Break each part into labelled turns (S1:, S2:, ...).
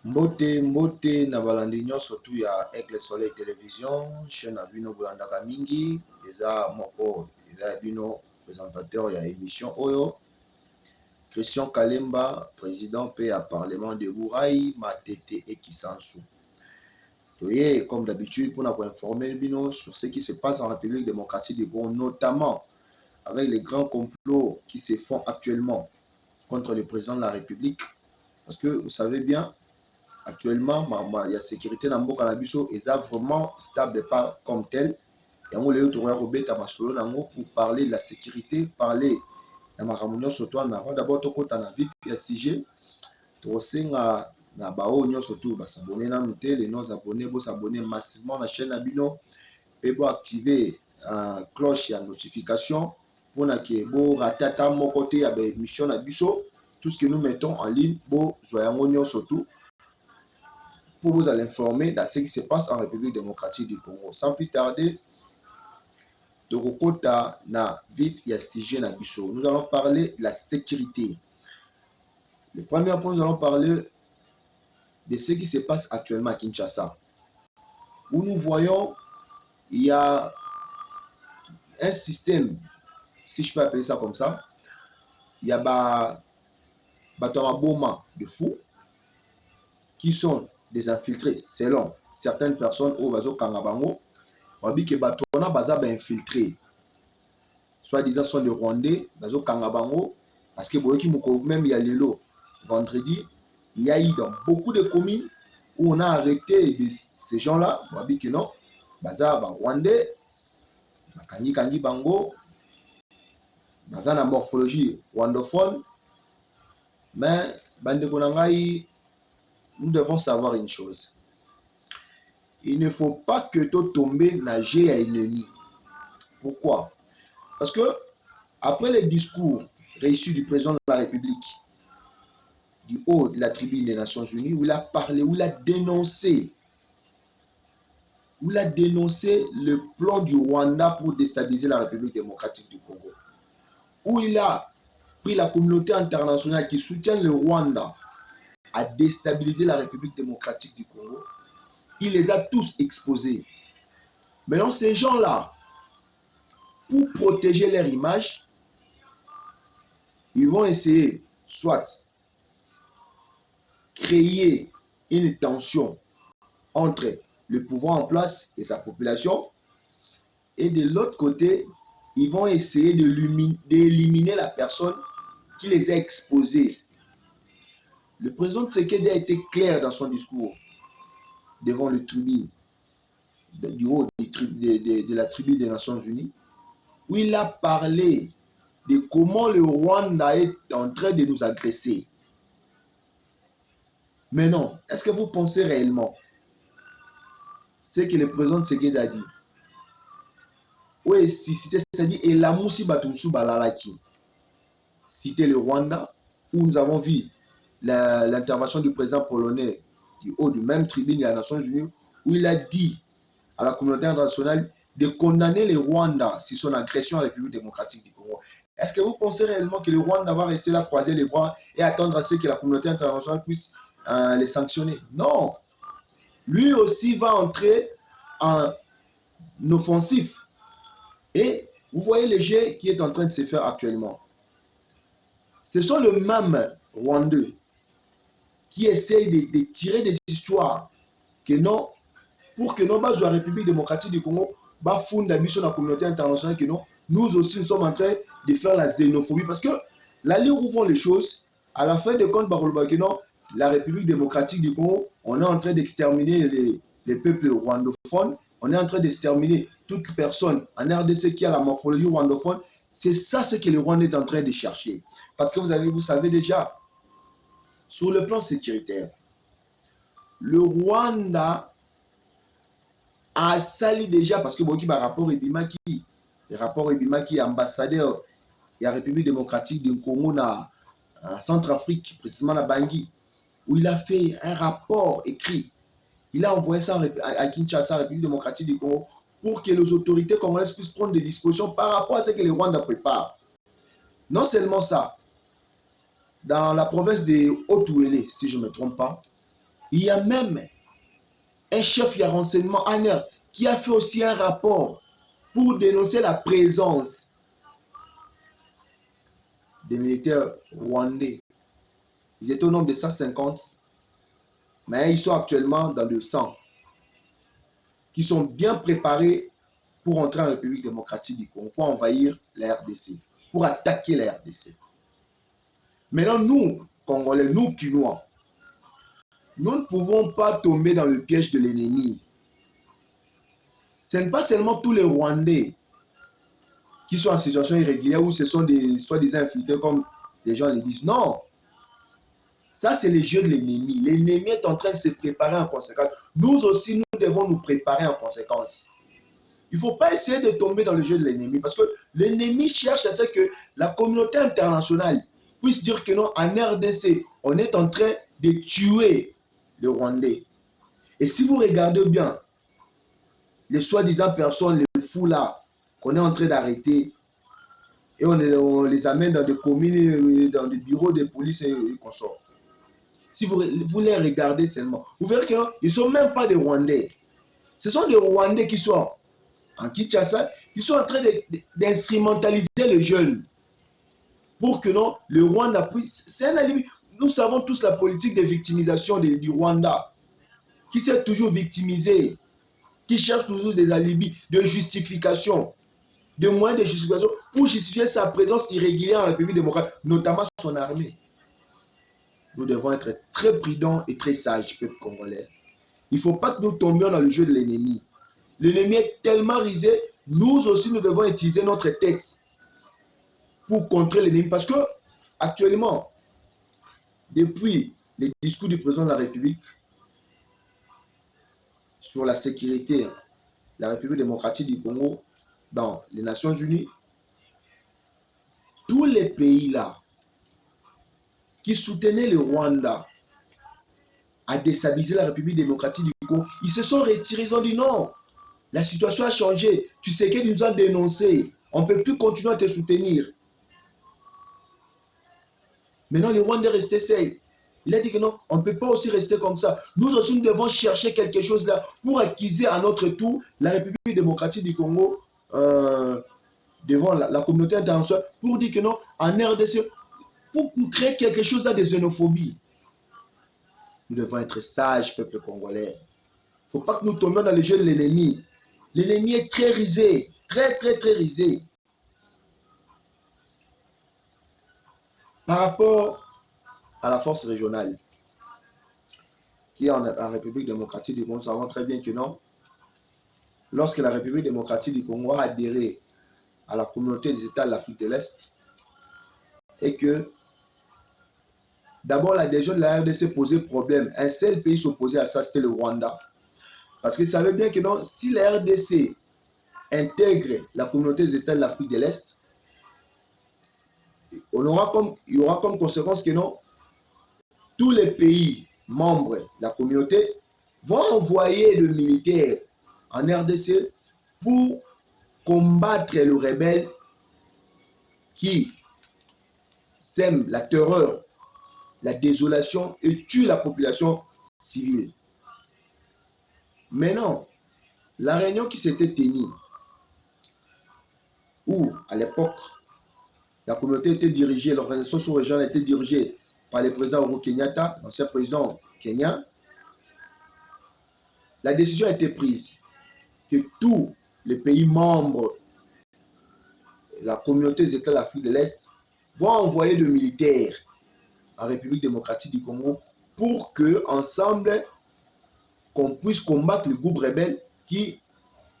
S1: Mbote na balandi nyonso tu ya Aigle Soleil Télévision, chaîne à bino bolandaka mingi, eza moko eza ya bino présentateur ya émission oyo Christian Kalemba, président pe ya Parlement de Bouraï, Matete et Kisansu. Toye, comme d'habitude, pour nous informer bino sur ce qui se passe en République démocratique du Congo, notamment avec les grands complots qui se font actuellement contre le président de la République. Parce que vous savez bien, actuellement, il y a sécurité dans le Canabiso et ça vraiment stable pas comme tel. Il y a pour parler de la sécurité, parler de la réunion surtout en avant. D'abord, tu as la vie de sujet. Tu as na bao surtout s'abonner na noter les non abonnés pour s'abonner massivement à la chaîne Abino et pour activer cloche et notification pour que bo ratata mon côté avec mission Abiso tout ce que nous mettons en ligne bo zoyango surtout pour vous informer de ce qui se passe en République démocratique du Congo. Sans plus tarder, Torokota na vite ya sujet na biso. Nous allons parler de la sécurité. Le premier point, nous allons parler de ce qui se passe actuellement à Kinshasa. Où nous voyons, il y a un système, si je peux appeler ça comme ça, il y a Boma de fous qui sont des infiltrés selon certaines personnes au Bazo Kangabango. On dit que Batona Baza infiltré. Soit-disant sont des Rwandais, Bazo Kangabango, parce que même il y a l'élo vendredi, il y a eu dans beaucoup de communes où on a arrêté ces gens-là. On dit que non, Baza Rwandais, Kanyi Bango, Baza la morphologie rwandophone, mais Bande Konangai, nous devons savoir une chose. Il ne faut pas que tu tombes nager à ennemi. Pourquoi? Parce que après les discours reçus du président de la République, du haut de la tribune des Nations Unies, où il a parlé, où il a dénoncé le plan du Rwanda pour déstabiliser la République démocratique du Congo, où il a pris la communauté internationale qui soutient le Rwanda à déstabiliser la République démocratique du Congo. Il les a tous exposés. Maintenant, ces gens-là, pour protéger leur image, ils vont essayer soit créer une tension entre le pouvoir en place et sa population, et de l'autre côté, ils vont essayer d'éliminer la personne qui les a exposés. Le président Tshisekedi a été clair dans son discours devant le tribune du haut de la tribu des Nations Unies, où il a parlé de comment le Rwanda est en train de nous agresser. Mais non, est-ce que vous pensez réellement ce que le président Tshisekedi a dit? Oui, c'est-à-dire, et la Moussi Batumsu Balalaki, cité le Rwanda, où nous avons vu l'intervention du président polonais du haut du même tribune des Nations Unies, où il a dit à la communauté internationale de condamner le Rwanda sur son agression à la République démocratique du Congo. Est-ce que vous pensez réellement que le Rwanda va rester là, croiser les bras et attendre à ce que la communauté internationale puisse les sanctionner? Non. Lui aussi va entrer en offensif. Et vous voyez le jeu qui est en train de se faire actuellement. Ce sont les mêmes Rwandais qui essayent de tirer des histoires que non, pour que non, la République démocratique du Congo va fonder la communauté internationale, que non, nous aussi nous sommes en train de faire la xénophobie. Parce que la ligne où vont les choses, à la fin de compte, la République démocratique du Congo, on est en train d'exterminer les peuples rwandophones, on est en train d'exterminer toute personne en RDC qui a la morphologie rwandophone. C'est ça ce que le Rwanda est en train de chercher. Parce que vous savez déjà, sur le plan sécuritaire, le Rwanda a sali déjà, parce que le rapport Ebimaki, ambassadeur de la République démocratique du Congo en Centrafrique, précisément à Bangui, où il a fait un rapport écrit. Il a envoyé ça à Kinshasa, République démocratique du Congo, pour que les autorités congolaises puissent prendre des dispositions par rapport à ce que le Rwanda prépare. Non seulement ça, dans la province de Haut-Ouélé, si je ne me trompe pas, Il y a même un chef de renseignement, ANER, qui a fait aussi un rapport pour dénoncer la présence des militaires rwandais. Ils étaient au nombre de 150, mais ils sont actuellement dans le 100, qui sont bien préparés pour entrer en République démocratique du Congo, pour envahir la RDC, pour attaquer la RDC. Maintenant, nous, Congolais, nous, Kinois, nous ne pouvons pas tomber dans le piège de l'ennemi. Ce n'est pas seulement tous les Rwandais qui sont en situation irrégulière ou ce sont des soi-disant infiltrés comme les gens le disent. Non, ça c'est le jeu de l'ennemi. L'ennemi est en train de se préparer en conséquence. Nous aussi, nous devons nous préparer en conséquence. Il ne faut pas essayer de tomber dans le jeu de l'ennemi parce que l'ennemi cherche à ce que la communauté internationale puisse dire que non, en RDC, on est en train de tuer les Rwandais. Et si vous regardez bien, les soi-disant personnes, les fous là, qu'on est en train d'arrêter, et on les amène dans des communes, dans des bureaux de police et consorts. Si vous les regardez seulement, vous verrez qu'ils ne sont même pas des Rwandais. Ce sont des Rwandais qui sont en Kinshasa, qui sont en train d'instrumentaliser les jeunes pour que non, le Rwanda puisse... Nous savons tous la politique de victimisation du Rwanda, qui s'est toujours victimisé, qui cherche toujours des alibis, de justification, de moyens de justification pour justifier sa présence irrégulière en République démocratique, notamment son armée. Nous devons être très prudents et très sages, peuple congolais. Il ne faut pas que nous tombions dans le jeu de l'ennemi. L'ennemi est tellement risé, nous aussi nous devons utiliser notre tête pour contrer l'ennemi. Parce que, actuellement, depuis les discours du président de la République sur la sécurité de la République démocratique du Congo dans les Nations Unies, tous les pays là qui soutenaient le Rwanda à déstabiliser la République démocratique du Congo, ils se sont retirés, ils ont dit non, la situation a changé, tu sais qu'ils nous ont dénoncé, on ne peut plus continuer à te soutenir. Maintenant, le Rwanda est resté seul. Il a dit que non, on ne peut pas aussi rester comme ça. Nous aussi, nous devons chercher quelque chose là pour acquiser à notre tour la République démocratique du Congo devant la communauté internationale pour dire que non, en RDC, pour créer quelque chose là de xénophobie. Nous devons être sages, peuple congolais. Il ne faut pas que nous tombions dans le jeu de l'ennemi. L'ennemi est très risé, très risé. Par rapport à la force régionale, qui est en République démocratique du Congo, nous savons très bien que non, lorsque la République démocratique du Congo a adhéré à la communauté des États de l'Afrique de l'Est, et que d'abord l'adhésion de la RDC posait problème. Un seul pays s'opposait à ça, c'était le Rwanda. Parce qu'ils savaient bien que non, si la RDC intègre la communauté des États de l'Afrique de l'Est, il y aura comme conséquence que non, tous les pays membres de la communauté vont envoyer le militaire en RDC pour combattre le rebelle qui sème la terreur, la désolation et tue la population civile. Maintenant, la réunion qui s'était tenue, où à l'époque, la communauté était dirigée, l'organisation sous-régionale était dirigée par le président Uhuru Kenyatta, l'ancien président kenyan, la décision a été prise que tous les pays membres de la communauté des États de l'Afrique de l'Est vont envoyer le militaire en République démocratique du Congo pour que, ensemble, qu'on puisse combattre les groupes rebelles qui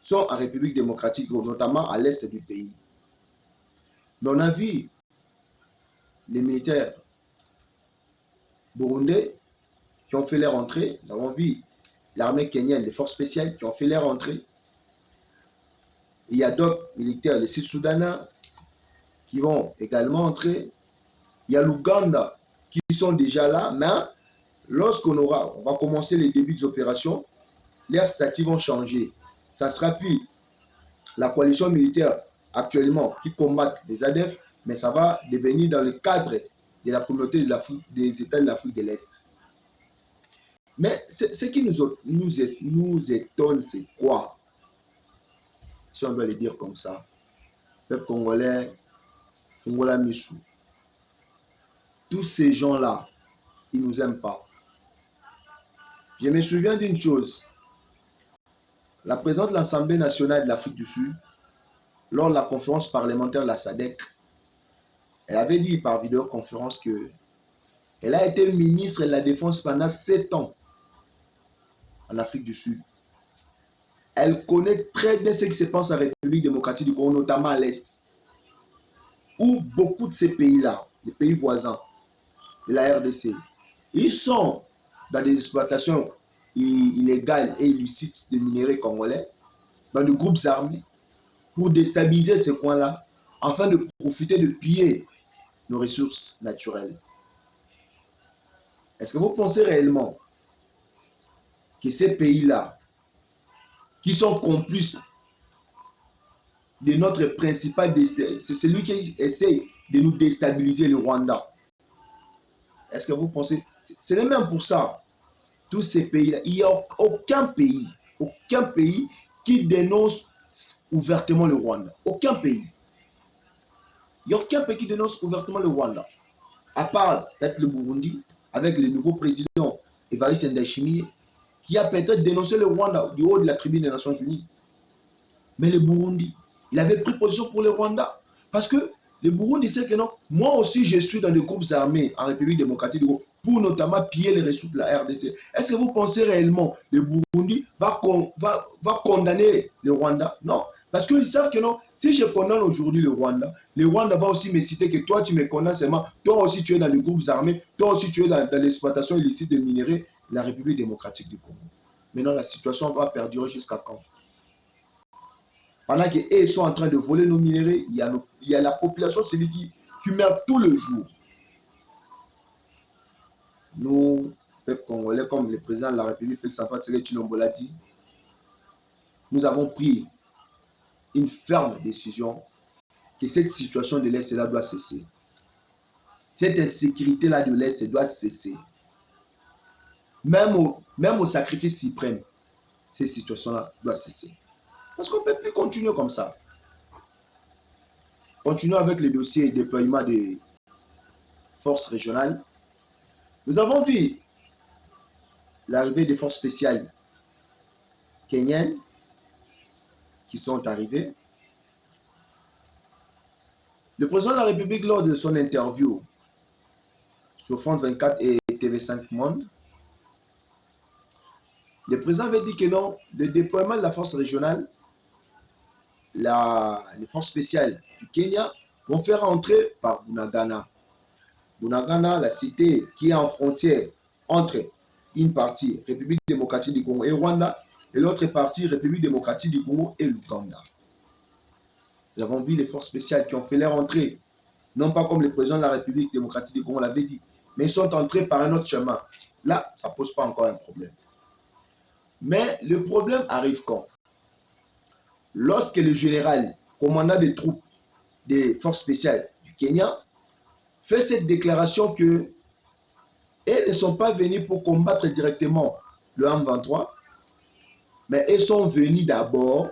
S1: sont en République démocratique, notamment à l'est du pays. Mais on a vu les militaires burundais qui ont fait leur entrée. Nous avons vu l'armée kenyenne, les forces spéciales qui ont fait leur entrée. Il y a d'autres militaires, les Sud-Soudanais, qui vont également entrer. Il y a l'Ouganda qui sont déjà là, mais lorsqu'on va commencer les débuts des opérations, les statuts vont changer. Ça sera plus la coalition militaire actuellement qui combat les ADF, mais ça va devenir dans le cadre de la communauté des États de l'Afrique de l'Est. Mais ce qui nous étonne, c'est quoi? Si on doit le dire comme ça, le peuple congolais, Fungola Missou, tous ces gens-là, ils ne nous aiment pas. Je me souviens d'une chose. La présidente de l'Assemblée nationale de l'Afrique du Sud, lors de la conférence parlementaire de la SADC, elle avait dit par vidéoconférence qu'elle a été ministre de la Défense pendant 7 ans en Afrique du Sud. Elle connaît très bien ce qui se passe en République démocratique du Congo, notamment à l'Est, où beaucoup de ces pays-là, les pays voisins de la RDC, ils sont dans des exploitations illégales et illicites de minerais congolais, dans des groupes armés, pour déstabiliser ces coins-là, afin de profiter de piller nos ressources naturelles. Est-ce que vous pensez réellement que ces pays-là, qui sont complices de notre principal, c'est celui qui essaie de nous déstabiliser, le Rwanda? Est-ce que vous pensez, c'est même pour ça, tous ces pays-là, il n'y a aucun pays qui dénonce ouvertement le Rwanda. Aucun pays. Il n'y a aucun pays qui dénonce ouvertement le Rwanda. À part peut-être le Burundi, avec le nouveau président Evariste Ndayishimiye, qui a peut-être dénoncé le Rwanda du haut de la tribune des Nations Unies. Mais le Burundi, il avait pris position pour le Rwanda. Parce que le Burundi sait que non, moi aussi je suis dans des groupes armés en République démocratique du Congo pour notamment piller les ressources de la RDC. Est-ce que vous pensez réellement que le Burundi va condamner le Rwanda? Non. Parce qu'ils savent que non, si je condamne aujourd'hui le Rwanda va aussi me citer que toi tu me condamnes seulement, toi aussi tu es dans les groupes armés, toi aussi tu es dans l'exploitation illicite de minerais de la République démocratique du Congo. Maintenant la situation va perdurer jusqu'à quand? Pendant qu'ils sont en train de voler nos minéraux, il y a la population, celui qui meurt tout le jour. Nous, peuple congolais, comme le président de la République, Félix Antoine Tshisekedi l'a dit, nous avons pris une ferme décision que cette situation de l'Est-là doit cesser. Cette insécurité-là de l'Est doit cesser. Même au sacrifice suprême, cette situation-là doit cesser. Parce qu'on ne peut plus continuer comme ça. Continuons avec le dossier de déploiement des forces régionales. Nous avons vu l'arrivée des forces spéciales kenyaines qui sont arrivées. Le président de la République, lors de son interview sur France 24 et TV5 Monde, le président avait dit que non, le déploiement de la force régionale, les forces spéciales du Kenya vont faire entrer par Bunagana. Bunagana, la cité qui est en frontière entre une partie République démocratique du Congo et Rwanda, et l'autre partie République démocratique du Congo et l'Ouganda. Nous avons vu les forces spéciales qui ont fait leur entrée, non pas comme le président de la République démocratique du Congo l'avait dit, mais ils sont entrés par un autre chemin. Là, ça ne pose pas encore un problème. Mais le problème arrive quand? Lorsque le général, commandant des troupes des forces spéciales du Kenya, fait cette déclaration que elles ne sont pas venues pour combattre directement le M23, mais elles sont venues d'abord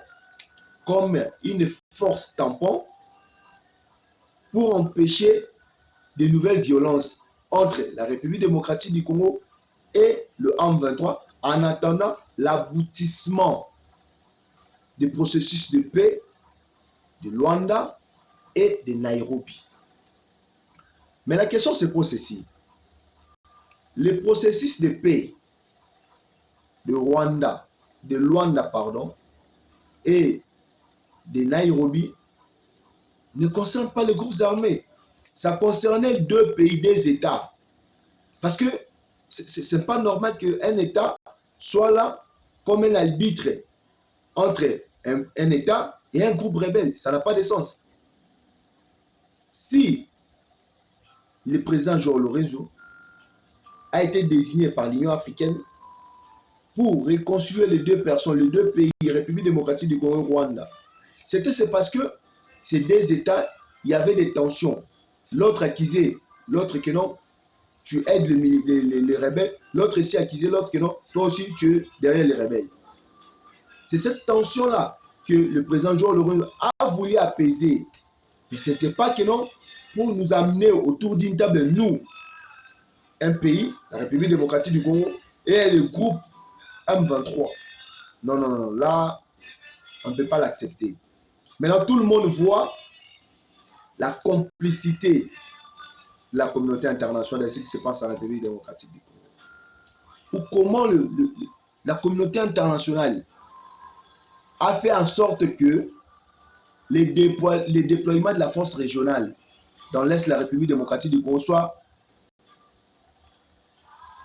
S1: comme une force tampon pour empêcher de nouvelles violences entre la République démocratique du Congo et le M23 en attendant l'aboutissement des processus de paix de Luanda et de Nairobi. Mais la question se pose ceci. Le processus de paix de Luanda et de Nairobi ne concerne pas les groupes armés. Ça concernait deux pays, deux États. Parce que ce n'est pas normal qu'un État soit là comme un arbitre entre un État et un groupe rebelle. Ça n'a pas de sens. Si le président João Lourenço a été désigné par l'Union africaine pour réconcilier les deux personnes, les deux pays, République démocratique du Congo et Rwanda, c'est parce que ces deux États, il y avait des tensions. L'autre accusait l'autre que non, tu aides les rebelles, l'autre ici accusé l'autre que non, toi aussi tu es derrière les rebelles. C'est cette tension-là que le président João Lourenço a voulu apaiser. Mais ce n'était pas que non, pour nous amener autour d'une table, nous, un pays, la République démocratique du Congo, et le groupe M23. Non, non, non, là, on ne peut pas l'accepter. Maintenant, tout le monde voit la complicité de la communauté internationale de ce qui se passe en République démocratique du Congo. Ou comment la communauté internationale a fait en sorte que les déploiements de la force régionale dans l'Est de la République démocratique du Congo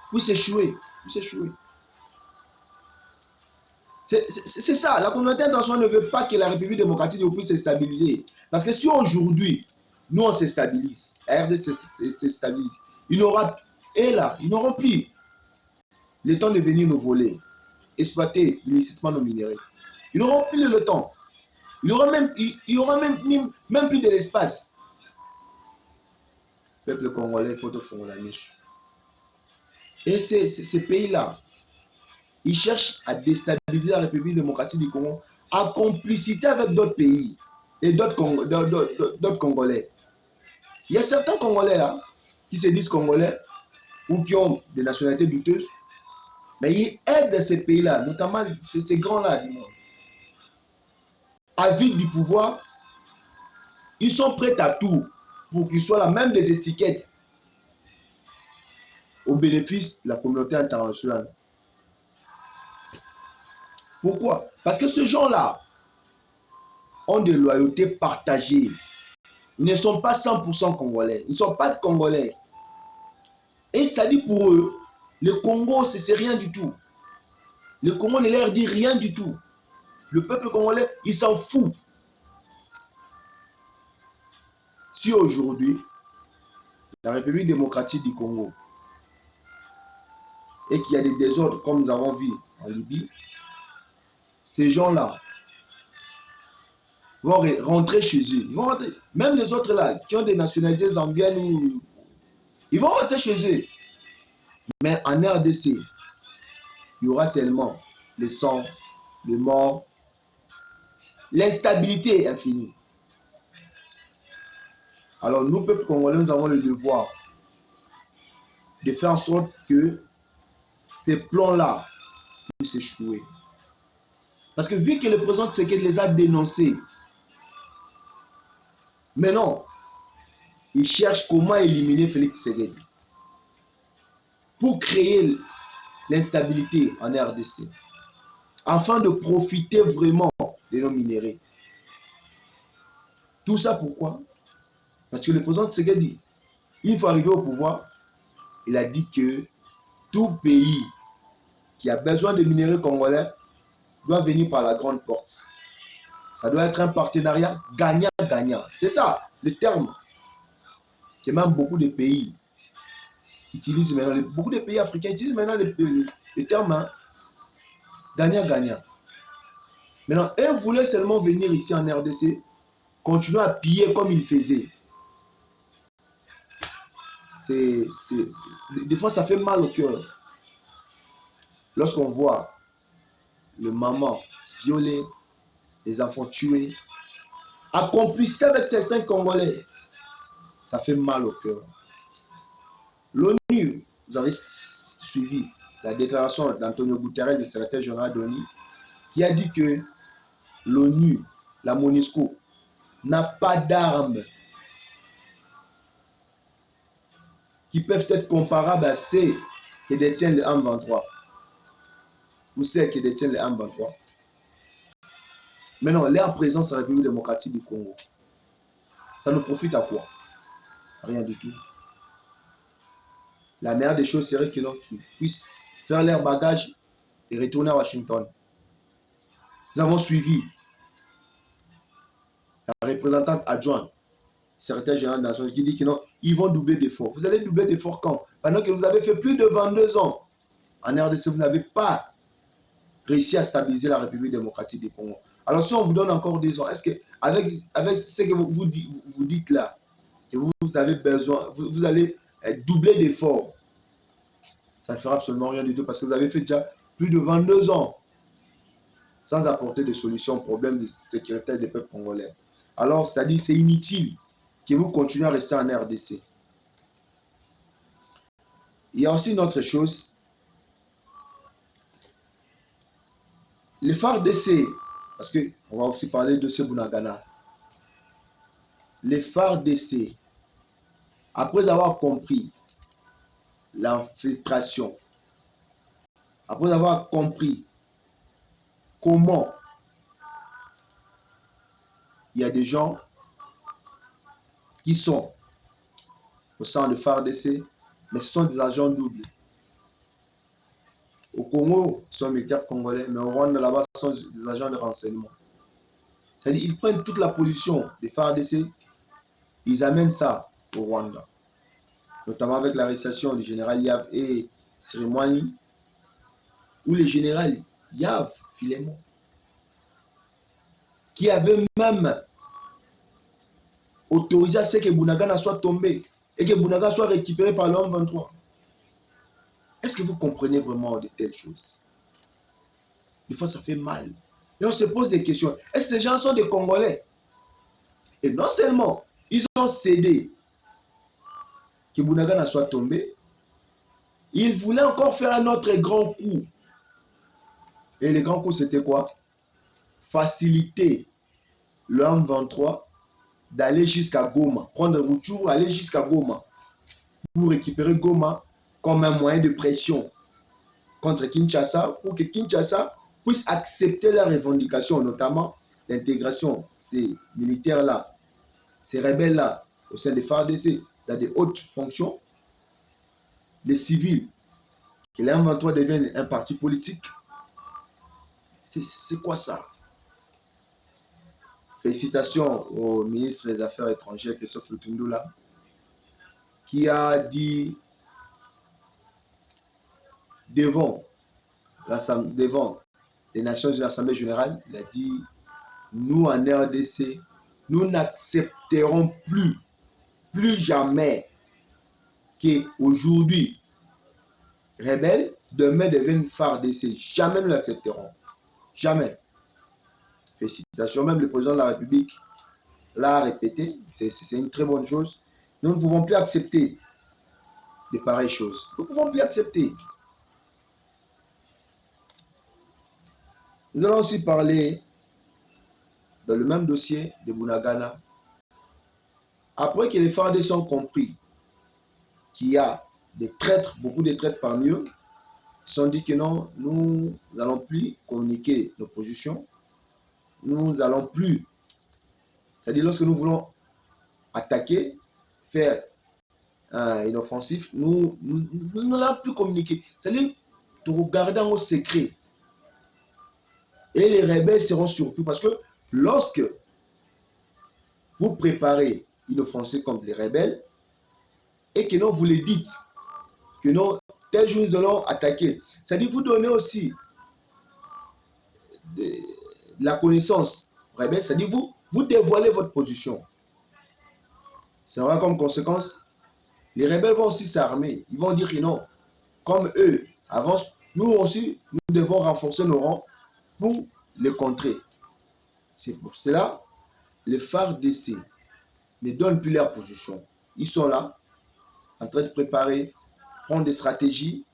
S1: puissent échouer. C'est ça, la communauté internationale ne veut pas que la République démocratique du Congo puisse se stabiliser. Parce que si aujourd'hui, nous on se stabilise, la RDC se stabilise, ils n'auront plus le temps de venir nous voler, exploiter illicitement nos minéraux. Ils n'auront plus le temps. Il y aura même plus de l'espace. Peuple congolais, il faut te faire la niche. Et ces pays-là, ils cherchent à déstabiliser la République démocratique du Congo en complicité avec d'autres pays et d'autres Congolais. Il y a certains Congolais là qui se disent Congolais ou qui ont des nationalités douteuses, mais ils aident ces pays-là, notamment ces grands-là du monde. Avides du pouvoir, ils sont prêts à tout pour qu'ils soient là, même des étiquettes au bénéfice de la communauté internationale. Pourquoi? Parce que ces gens-là ont des loyautés partagées. Ils ne sont pas 100% congolais. Ils ne sont pas congolais. Et c'est-à-dire pour eux, le Congo, c'est rien du tout. Le Congo ne leur dit rien du tout. Le peuple congolais, il s'en fout. Si aujourd'hui, la République démocratique du Congo, et qu'il y a des désordres comme nous avons vu en Libye, ces gens-là vont rentrer chez eux. Ils vont rentrer. Même les autres là, qui ont des nationalités zambiennes, ils vont rentrer chez eux. Mais en RDC, il y aura seulement le sang, les morts, l'instabilité infinie. Alors nous, peuple congolais, nous avons le devoir de faire en sorte que ces plans-là puissent échouer. Parce que vu que le président Tshisekedi les a dénoncés, maintenant, il cherche comment éliminer Félix Tshisekedi pour créer l'instabilité en RDC, afin de profiter vraiment de nos minéraux. Tout ça pourquoi? Parce que le président Tshisekedi, il faut arriver au pouvoir, il a dit que tout pays qui a besoin de minéraux congolais doit venir par la grande porte. Ça doit être un partenariat gagnant-gagnant. C'est ça, le terme que même beaucoup de pays utilisent maintenant. Beaucoup de pays africains utilisent maintenant le terme gagnant-gagnant. Maintenant, eux voulaient seulement venir ici en RDC, continuer à piller comme ils faisaient. Des fois, ça fait mal au cœur. Lorsqu'on voit le maman violé, les enfants tués, en complicité avec certains Congolais, ça fait mal au cœur. L'ONU, vous avez suivi la déclaration d'Antonio Guterres, le secrétaire général de l'ONU, qui a dit que l'ONU, la MONUSCO, n'a pas d'armes qui peuvent être comparables à celles que détiennent les M23 ou celles que détiennent les M23. Mais non, leur présence en République démocratique du Congo, ça nous profite à quoi? Rien du tout. La meilleure des choses serait qu'ils puissent faire leur bagage et retourner à Washington. Nous avons suivi la représentante adjointe, secrétaire général de la Nations, qui dit qu'ils vont doubler d'efforts. Vous allez doubler d'efforts quand? Pendant que vous avez fait plus de 22 ans en RDC, vous n'avez pas réussi à stabiliser la République démocratique du Congo. Alors si on vous donne encore 2 ans, est-ce que avec ce que vous dites là, que vous avez besoin, vous allez doubler d'efforts. Ça ne fera absolument rien du tout parce que vous avez fait déjà plus de 22 ans sans apporter de solutions aux problèmes de sécurité des peuples congolais. Alors, c'est-à-dire c'est inutile que vous continuez à rester en RDC. Il y a aussi une autre chose. Les FARDC, parce qu'on va aussi parler de ce Bunagana. Les FARDC, après avoir compris l'infiltration, après avoir compris comment il y a des gens qui sont au sein de FARDC, mais ce sont des agents doubles. Au Congo, ce sont militaires congolais, mais au Rwanda, là-bas, ce sont des agents de renseignement. C'est-à-dire ils prennent toute la position des FARDC, ils amènent ça au Rwanda. Notamment avec l'arrestation du général Yav et Sirimwani, où le général Yav, Filemon, qui avait même autorisé à ce que Bunagana soit tombé et que Bunagana soit récupéré par l'homme 23. Est-ce que vous comprenez vraiment de telles choses? Des fois, ça fait mal. Et on se pose des questions. Est-ce que ces gens sont des Congolais? Et non seulement ils ont cédé que Bunagana soit tombé, ils voulaient encore faire un autre grand coup. Et le grand coup, c'était quoi? Faciliter le M23 d'aller jusqu'à Goma, prendre Rutshuru, aller jusqu'à Goma, pour récupérer Goma comme un moyen de pression contre Kinshasa, pour que Kinshasa puisse accepter la revendication, notamment l'intégration de ces militaires-là, ces rebelles-là, au sein des FARDC, dans des hautes fonctions, les civils, que le M23 devienne un parti politique. C'est quoi ça? Félicitations au ministre des Affaires étrangères, Christophe Lutundula, qui a dit devant les Nations Unies, l'Assemblée générale, il a dit, nous en RDC, nous n'accepterons plus jamais qu'aujourd'hui, rebelles, demain deviennent FARDC. Jamais nous l'accepterons. Jamais. Félicitations. Même le président de la République l'a répété. C'est une très bonne chose. Nous ne pouvons plus accepter de pareilles choses. Nous ne pouvons plus accepter. Nous allons aussi parler dans le même dossier de Bunagana. Après que les FARDC ont compris qu'il y a des traîtres, beaucoup de traîtres parmi eux, ils se sont dit que non, nous n'allons plus communiquer nos positions. Nous n'allons plus, c'est-à-dire lorsque nous voulons attaquer, faire une offensive, nous n'allons plus communiquer. C'est-à-dire, tout regarder au secret. Et les rebelles seront surpris parce que lorsque vous préparez une offensive contre les rebelles et que non, vous les dites que non, tel jour nous allons attaquer. C'est-à-dire, vous donnez aussi de la connaissance rebelle, c'est-à-dire, vous dévoilez votre position. Ça aura comme conséquence, les rebelles vont aussi s'armer. Ils vont dire que non, comme eux avancent, nous aussi, nous devons renforcer nos rangs pour les contrer. C'est pour cela, les FARDC ne donnent plus leur position. Ils sont là, en train de préparer, prendre des stratégies.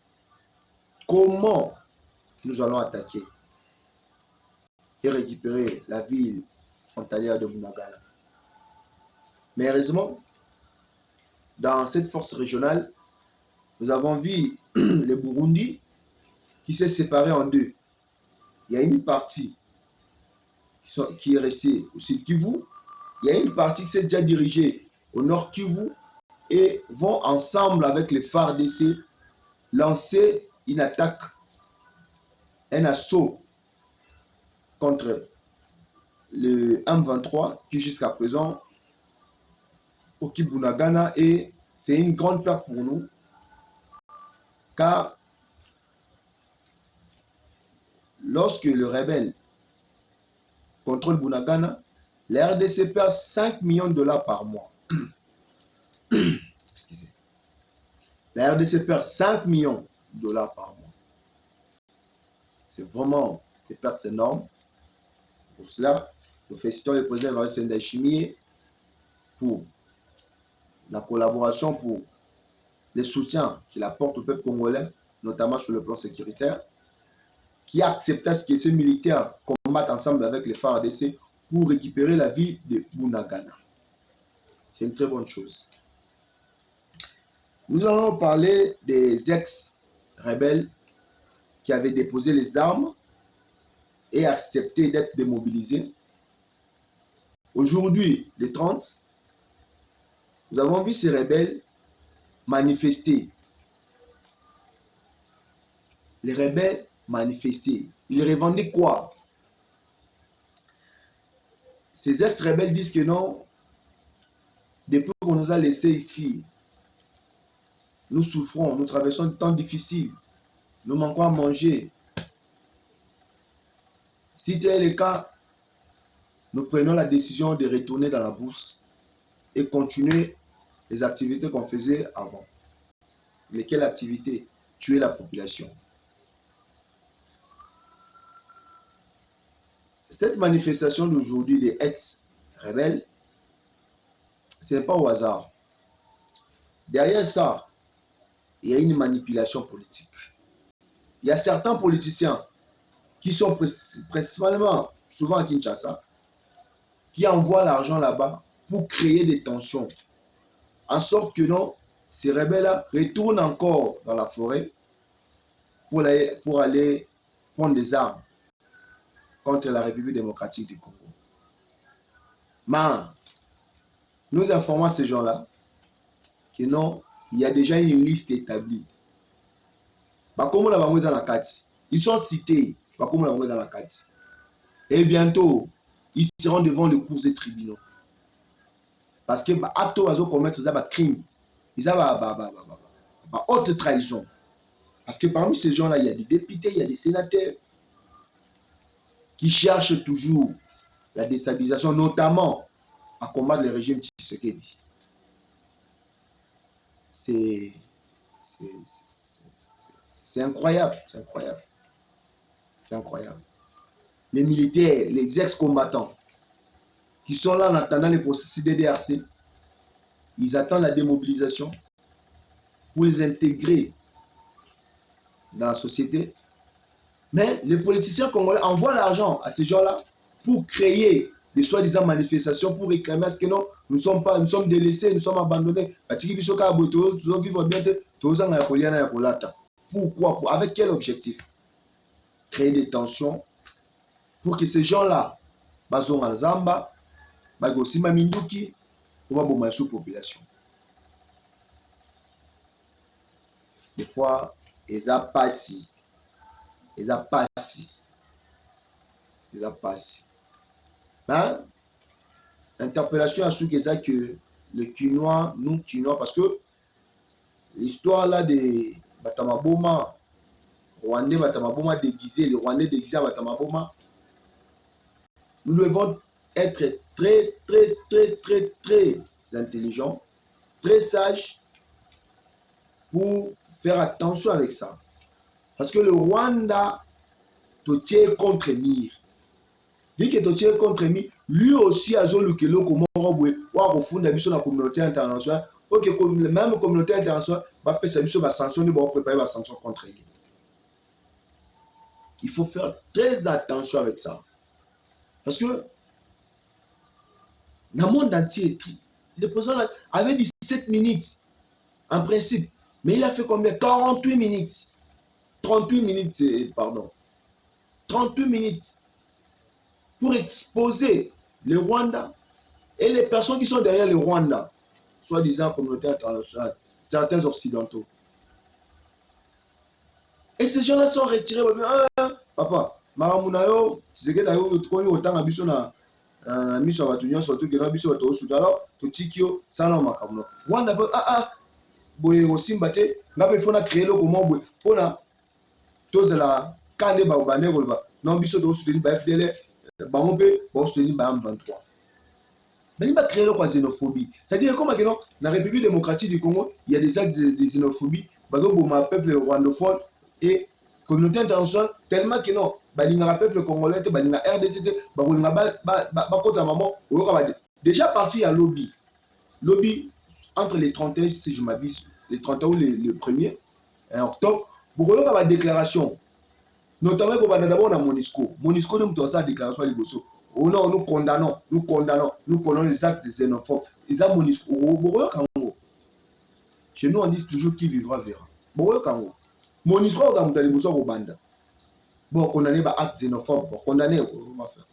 S1: Comment nous allons attaquer et récupérer la ville frontalière de Bunagana. Mais heureusement, dans cette force régionale, nous avons vu le Burundi qui s'est séparé en deux. Il y a une partie qui est restée au sud Kivu, il y a une partie qui s'est déjà dirigée au nord Kivu et vont ensemble avec les FARDC lancer une attaque, un assaut contre le M23 qui jusqu'à présent occupe Bunagana et c'est une grande perte pour nous car lorsque le rebelle contrôle Bunagana, la RDC perd 5 millions de dollars par mois. Excusez. La RDC perd 5 millions de dollars par mois. C'est vraiment des pertes énormes. Pour cela, nous félicitons le président Evariste Ndayishimiye pour la collaboration, pour les soutiens qu'il apporte au peuple congolais, notamment sur le plan sécuritaire, qui a accepté à ce que ces militaires combattent ensemble avec les FARDC pour récupérer la ville de Bunagana. C'est une très bonne chose. Nous allons parler des ex-rebelles qui avaient déposé les armes et accepté d'être démobilisés. Aujourd'hui, le 30, nous avons vu ces rebelles manifester. Les rebelles manifester. Ils revendiquent quoi? Ces ex-rebelles disent que non, depuis qu'on nous a laissés ici, nous souffrons, nous traversons des temps difficiles, nous manquons à manger. Si tel est le cas, nous prenons la décision de retourner dans la bourse et continuer les activités qu'on faisait avant. Mais quelle activité? Tuer la population. Cette manifestation d'aujourd'hui des ex-rebelles, ce n'est pas au hasard. Derrière ça, il y a une manipulation politique. Il y a certains politiciens qui sont principalement, souvent à Kinshasa, qui envoient l'argent là-bas pour créer des tensions. En sorte que non, ces rebelles-là retournent encore dans la forêt pour aller prendre des armes contre la République démocratique du Congo. Mais nous informons ces gens-là que non, il y a déjà une liste établie. Ils sont cités. Et bientôt, ils seront devant les cours des tribunaux. Parce que actes oiseaux commettre des crimes. Ils ont haute trahison. Parce que parmi ces gens-là, il y a des députés, il y a des sénateurs qui cherchent toujours la déstabilisation, notamment à combattre le régime Tshisekedi. C'est incroyable, c'est incroyable. C'est incroyable. Les militaires, les ex-combattants qui sont là en attendant les processus DDRC, ils attendent la démobilisation pour les intégrer dans la société. Mais les politiciens congolais envoient l'argent à ces gens-là pour créer des soi-disant manifestations, pour réclamer à ce que non, nous sommes délaissés, nous sommes abandonnés. Pourquoi? Avec quel objectif? Créer des tensions pour que ces gens-là, bazonga Zamba, bagosima Minduki, pour baboma sous population. Des fois, ils a passé. Hein? Interpellation à ceux qui disent que le Quinois, nous Quinois, parce que l'histoire là de Batamaboma, Rwandais Batamaboma déguisé, les Rwandais déguisés à Batamaboma, nous devons être très intelligents, très sages pour faire attention avec ça. Parce que le Rwanda te tient contre Mir. Dit que te tient contre Mir, lui aussi a le kilo comme Robwe, ou à refonder la communauté internationale, pour que même la communauté internationale va faire sa sanction, va préparer la sanction contre lui. Il faut faire très attention avec ça. Parce que dans le monde entier, le président avait 17 minutes en principe, mais il a fait combien? 38 minutes. 38 minutes, pardon. 38 minutes pour exposer le Rwanda et les personnes qui sont derrière le Rwanda, soi-disant communauté internationale, certains occidentaux. Et ces gens-là sont retirés. Papa, Maramunayo, c'est que d'ailleurs, autant à Bissona, mission à Tunia, surtout que Nabiso au Soudan, tout Tikio, Salon Makamuno. Rwanda, boye aussi mbaté, ngabe fona créer le comment boye, fona, tous la Kande Baobane, non, Bisso de Soudan, FDL, Bamopé, Boston, Bam 23. Mais il va créer la xénophobie. C'est-à-dire, comme dans la République démocratique du Congo, il y a des actes de xénophobie. Par exemple, le peuple rwandophone et communauté internationale, tellement que non, le peuple congolais, le RDC, déjà parti à lobby. Lobby entre les 31, si je m'abuse, les 31 ou le 1er octobre, beaucoup de déclaration. Notamment qu'on va d'abord dans Monisco. Monisco, nous avons sa déclaration à l'Iboso. Oh non, nous condamnons les actes xénophobes. Et là, Monisco, chez nous, on dit toujours qui vivra verra. Monisco, on va l'Iboso au Banda. Bon, condamner les actes xénophobes. Bon, condamner, on va faire.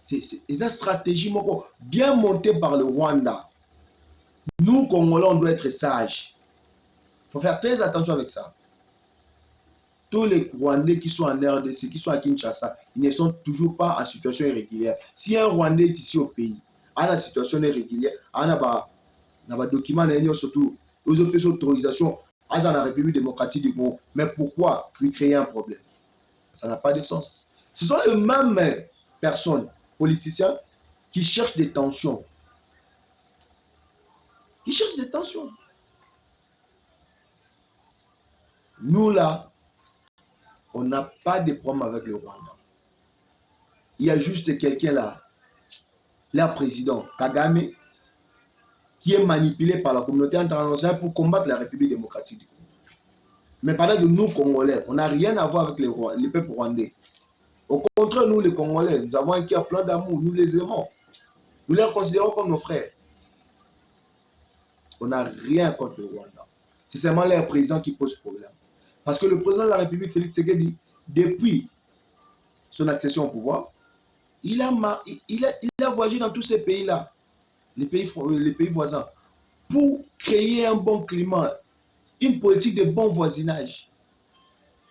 S1: C'est une stratégie bien montée par le Rwanda. Nous, Congolais, on doit être sages. Il faut faire très attention avec ça. Tous les Rwandais qui sont en RDC, qui sont à Kinshasa, ils ne sont toujours pas en situation irrégulière. Si un Rwandais est ici au pays, à la situation irrégulière, on a des documents, surtout aux autorisations, à la République démocratique du Congo. Mais pourquoi lui créer un problème? Ça n'a pas de sens. Ce sont les mêmes personnes, politiciens, qui cherchent des tensions. Qui cherchent des tensions. Nous, là, on n'a pas de problème avec le Rwanda. Il y a juste quelqu'un là, leur président, Kagame, qui est manipulé par la communauté internationale pour combattre la République démocratique du Congo. Mais pendant que nous, Congolais, on n'a rien à voir avec les peuples rwandais. Au contraire, nous, les Congolais, nous avons un cœur plein d'amour, nous les aimons. Nous les considérons comme nos frères. On n'a rien contre le Rwanda. C'est seulement leur président qui pose problème. Parce que le président de la République, Félix Tshisekedi, depuis son accession au pouvoir, il a voyagé dans tous ces pays-là, les pays voisins, pour créer un bon climat, une politique de bon voisinage.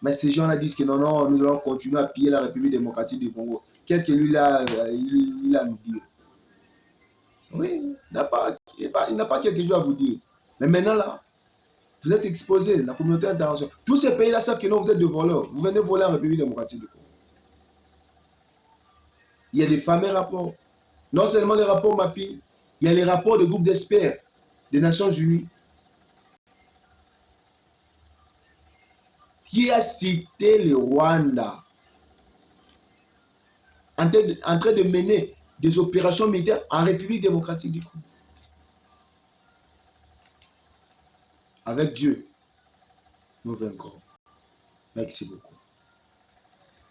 S1: Mais ces gens-là disent que non, non, nous allons continuer à piller la République démocratique du Congo. Qu'est-ce que lui là, il a à nous dire? Oui, il n'a pas quelque chose à vous dire. Mais maintenant là, vous êtes exposés, la communauté internationale. Tous ces pays-là savent que non, vous êtes des voleurs. Vous venez voler la République démocratique du Congo. Il y a des fameux rapports. Non seulement les rapports MAPI, il y a les rapports de groupes d'experts des Nations Unies qui a cité le Rwanda en train de mener des opérations militaires en République démocratique du Congo. Avec Dieu, nous vaincrons. Merci beaucoup.